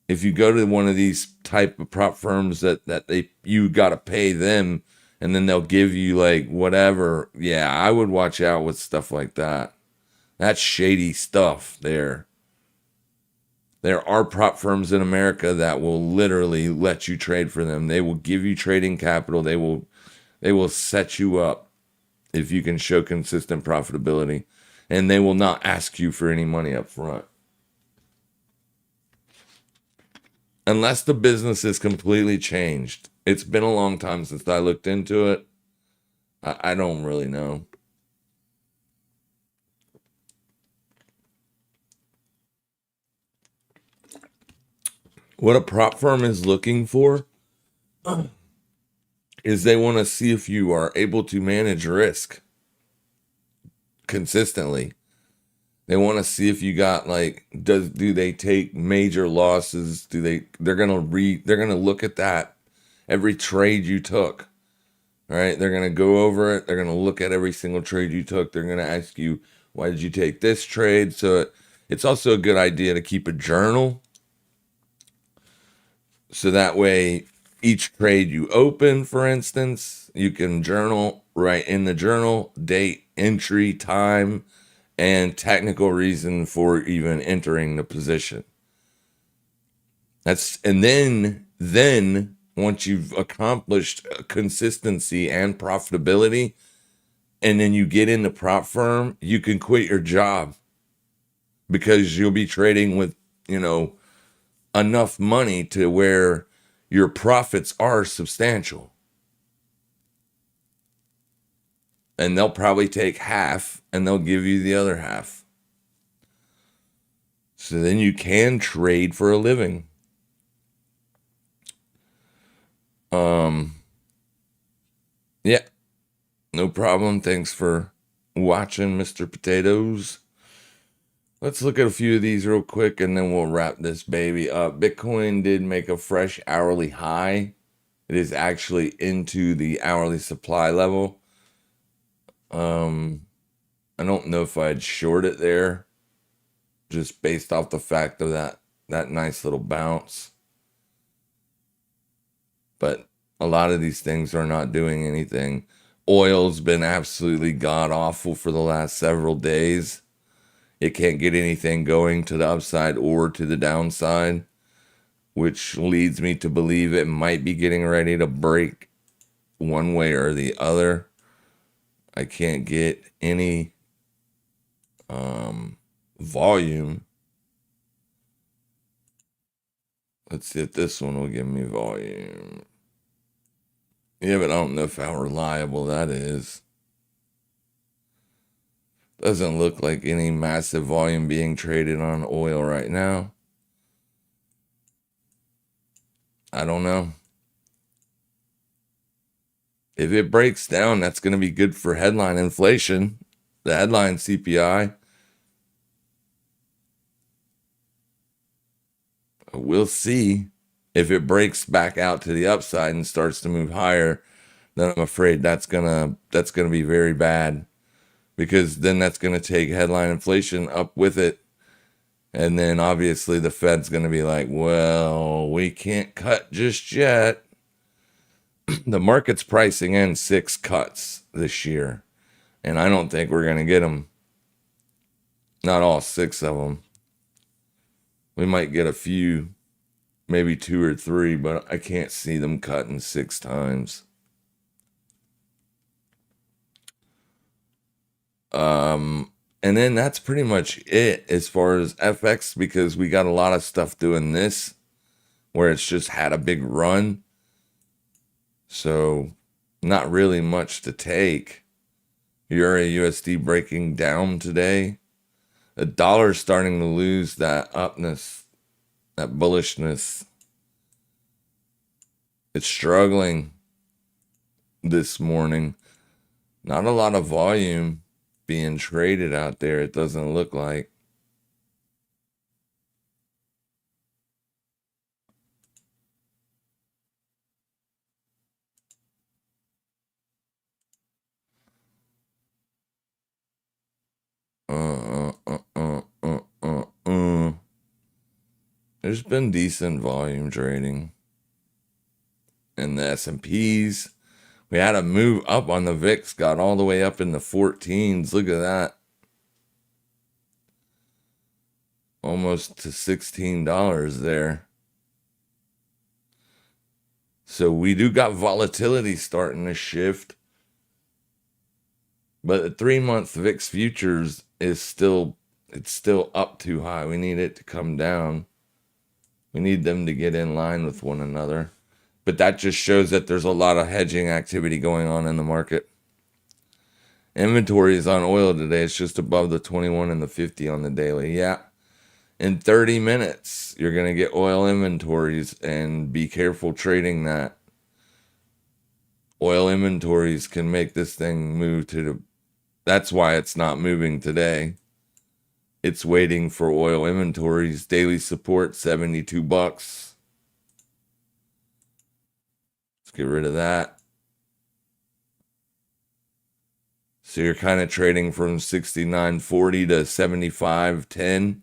Speaker 1: If you go to one of these type of prop firms that you got to pay them and then they'll give you like whatever, yeah, I would watch out with stuff like that. That's shady stuff there. There are prop firms in America that will literally let you trade for them. They will give you trading capital. They will set you up if you can show consistent profitability, and they will not ask you for any money up front. Unless the business is completely changed. It's been a long time since I looked into it. I don't really know. What a prop firm is looking for is they want to see if you are able to manage risk consistently. They want to see if you got like, do they take major losses? They're gonna look at that every trade you took. All right, they're gonna go over it. They're gonna look at every single trade you took. They're gonna ask you, why did you take this trade? So it's also a good idea to keep a journal. So that way, each trade you open, for instance, you can journal, write in the journal, date, entry, time, and technical reason for even entering the position. And then once you've accomplished consistency and profitability, and then you get in the prop firm, you can quit your job because you'll be trading with, enough money to where your profits are substantial. And they'll probably take half and they'll give you the other half. So then you can trade for a living. Yeah, no problem. Thanks for watching, Mr. Potatoes. Let's look at a few of these real quick and then we'll wrap this baby up. Bitcoin did make a fresh hourly high. It is actually into the hourly supply level. I don't know if I'd short it there, just based off the fact of that nice little bounce. But a lot of these things are not doing anything. Oil's been absolutely god awful for the last several days. It can't get anything going to the upside or to the downside, which leads me to believe it might be getting ready to break one way or the other. I can't get any volume. Let's see if this one will give me volume. Yeah, but I don't know how reliable that is. Doesn't look like any massive volume being traded on oil right now. I don't know. If it breaks down, that's going to be good for headline inflation, the headline CPI. We'll see. If it breaks back out to the upside and starts to move higher, then I'm afraid that's gonna be very bad, because then that's gonna take headline inflation up with it, and then obviously the Fed's gonna be like, well, we can't cut just yet. The market's pricing in 6 cuts this year, and I don't think we're gonna get them. Not all 6 of them. We might get a few, maybe 2 or 3, but I can't see them cutting 6 times. And then that's pretty much it as far as FX, because we got a lot of stuff doing this where it's just had a big run. So not really much to take. Euro USD breaking down today. The dollar's starting to lose that upness, that bullishness. It's struggling this morning. Not a lot of volume being traded out there, it doesn't look like. There's been decent volume trading. And the S&Ps, we had a move up on the VIX, got all the way up in the 14s. Look at that. Almost to $16 there. So we do got volatility starting to shift. But the 3-month VIX futures is still up too high. We need it to come down. We need them to get in line with one another. But that just shows that there's a lot of hedging activity going on in the market. Inventories on oil today, it's just above the 21 and the 50 on the daily. Yeah. In 30 minutes, you're going to get oil inventories, and be careful trading that. Oil inventories can make this thing move to the... That's why it's not moving today. It's waiting for oil inventories. Daily support, 72 bucks. Let's get rid of that. So you're kind of trading from 69.40 to 75.10.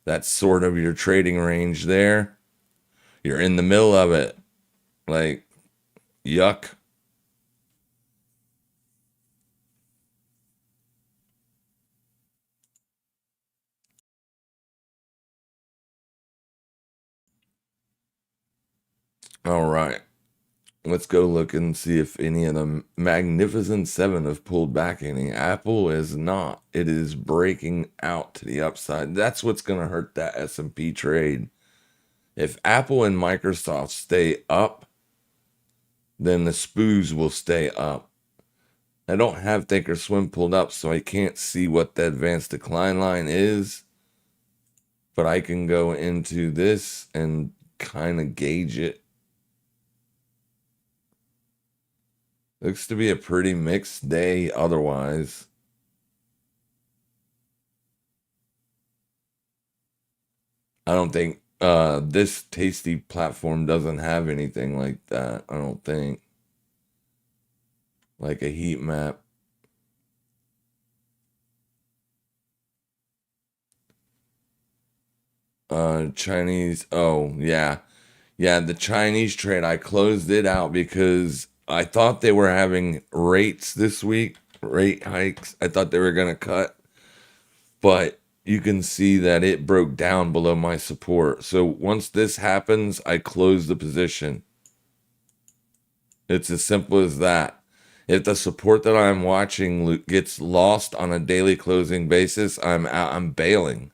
Speaker 1: That's sort of your trading range there. You're in the middle of it. Like, yuck. All right. Let's go look and see if any of the Magnificent Seven have pulled back any. Apple is not. It is breaking out to the upside. That's what's going to hurt that S&P trade. If Apple and Microsoft stay up, then the SPOOs will stay up. I don't have Thinkorswim pulled up, so I can't see what the advanced decline line is. But I can go into this and kind of gauge it. Looks to be a pretty mixed day otherwise. I don't think this Tasty platform doesn't have anything like that. I don't think. Like a heat map. Chinese. Oh, yeah. Yeah, the Chinese trade, I closed it out because I thought they were having rates this week, rate hikes. I thought they were going to cut. But you can see that it broke down below my support. So once this happens, I close the position. It's as simple as that. If the support that I'm watching gets lost on a daily closing basis, I'm out, I'm bailing.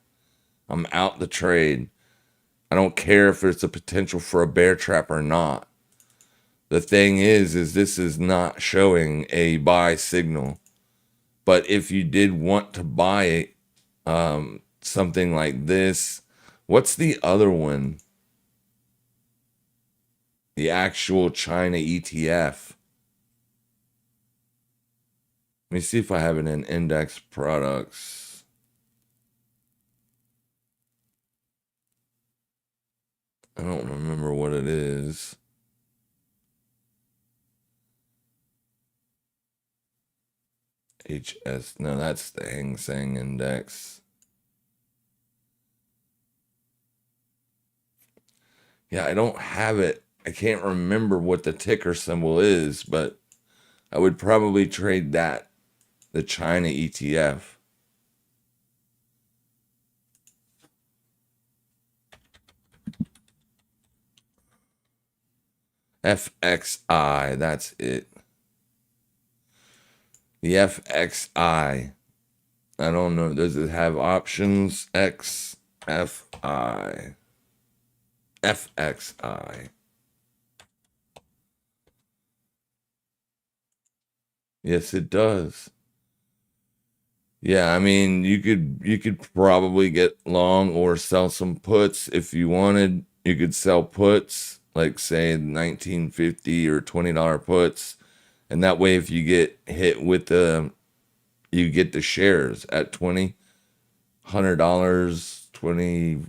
Speaker 1: I'm out the trade. I don't care if there's a potential for a bear trap or not. The thing is this is not showing a buy signal. But if you did want to buy something like this, what's the other one? The actual China ETF. Let me see if I have it in index products. I don't remember what it is. HS, no, that's the Hang Seng Index. Yeah, I don't have it. I can't remember what the ticker symbol is, but I would probably trade that, the China ETF. FXI, that's it. The FXI. I don't know. Does it have options? XFI. FXI. Yes, it does. Yeah, I mean, you could probably get long or sell some puts if you wanted. You could sell puts, like say 1950 or $20 puts, and that way if you get hit with the you get the shares at 20, $100, 20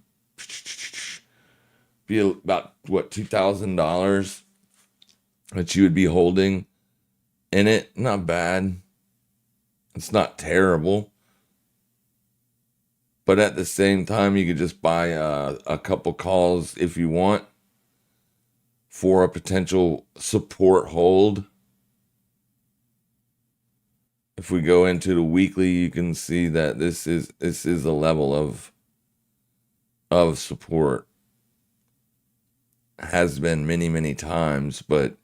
Speaker 1: be about what $2,000 that you would be holding in it. Not bad. It's not terrible. But at the same time, you could just buy a couple calls if you want for a potential support hold. If we go into the weekly, you can see that this is a level of support. Has been many times, but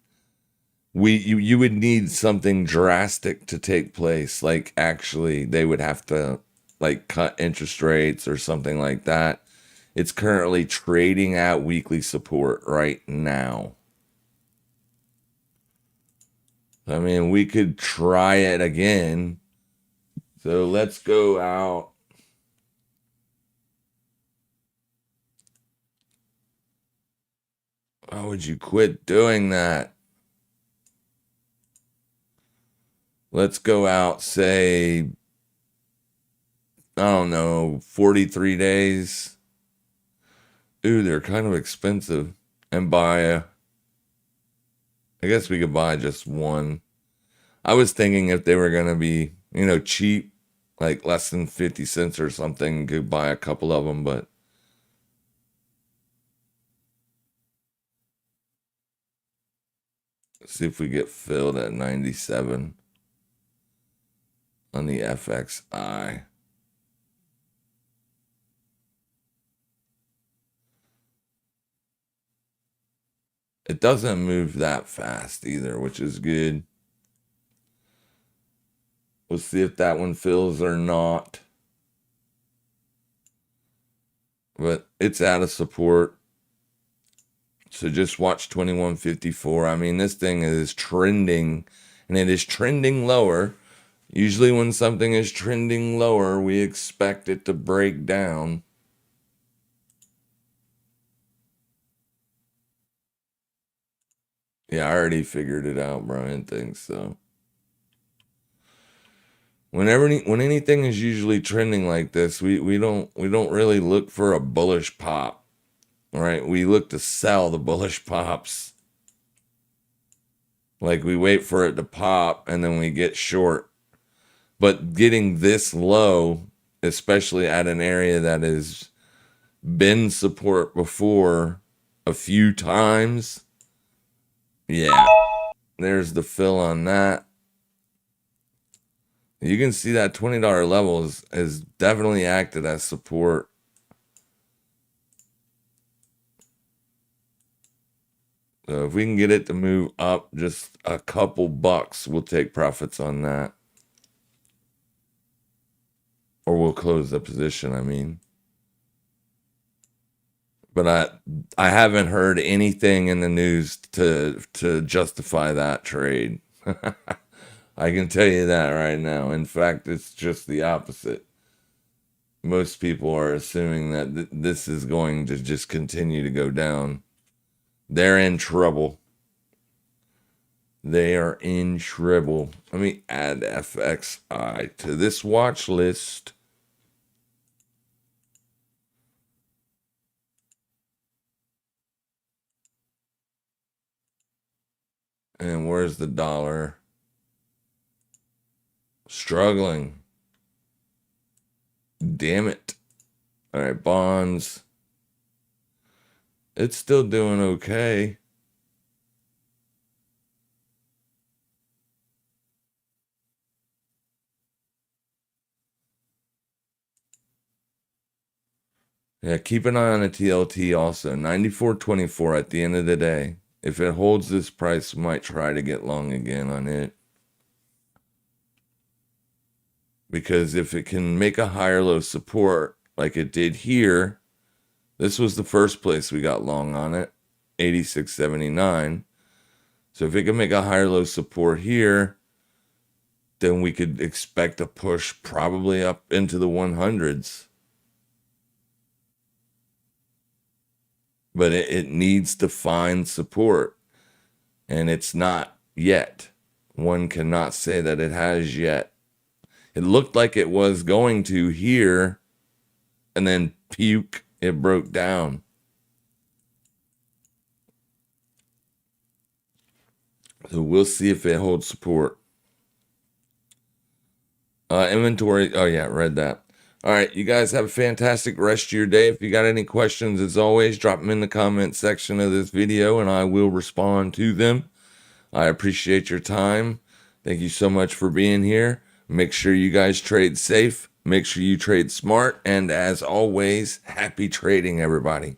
Speaker 1: you would need something drastic to take place. Like actually, they would have to like cut interest rates or something like that. It's currently trading at weekly support right now. I mean, we could try it again. So let's go out. Why would you quit doing that? Let's go out, say, I don't know, 43 days. Ooh, they're kind of expensive. And I guess we could buy just one. I was thinking if they were going to be, cheap, like less than 50 cents or something, could buy a couple of them, but let's see if we get filled at 97 on the FXI. It doesn't move that fast either, which is good. We'll see if that one fills or not. But it's out of support. So just watch 2154. I mean, this thing is trending, and it is trending lower. Usually when something is trending lower, we expect it to break down. Yeah, I already figured it out. Brian thinks so. When anything is usually trending like this, we don't really look for a bullish pop. Right? We look to sell the bullish pops. Like we wait for it to pop and then we get short. But getting this low, especially at an area that has been support before a few times, yeah, there's the fill on that. You can see that $20 level has definitely acted as support. So if we can get it to move up just a couple bucks, we'll take profits on that. Or we'll close the position, I mean. But I haven't heard anything in the news to justify that trade. I can tell you that right now. In fact, it's just the opposite. Most people are assuming that this is going to just continue to go down. They're in trouble. They are in trouble. Let me add FXI to this watch list. And where's the dollar? Struggling. Damn it. All right, bonds. It's still doing okay. Yeah, keep an eye on the TLT also. 94.24 at the end of the day. If it holds this price, we might try to get long again on it. Because if it can make a higher low support like it did here, this was the first place we got long on it, 86.79. So if it can make a higher low support here, then we could expect a push probably up into the 100s. But it needs to find support, and it's not yet. One cannot say that it has yet. It looked like it was going to here, and then puke, it broke down. So we'll see if it holds support. Inventory. Oh, yeah, read that. All right, you guys have a fantastic rest of your day. If you got any questions, as always, drop them in the comment section of this video, and I will respond to them. I appreciate your time. Thank you so much for being here. Make sure you guys trade safe. Make sure you trade smart. And as always, happy trading, everybody.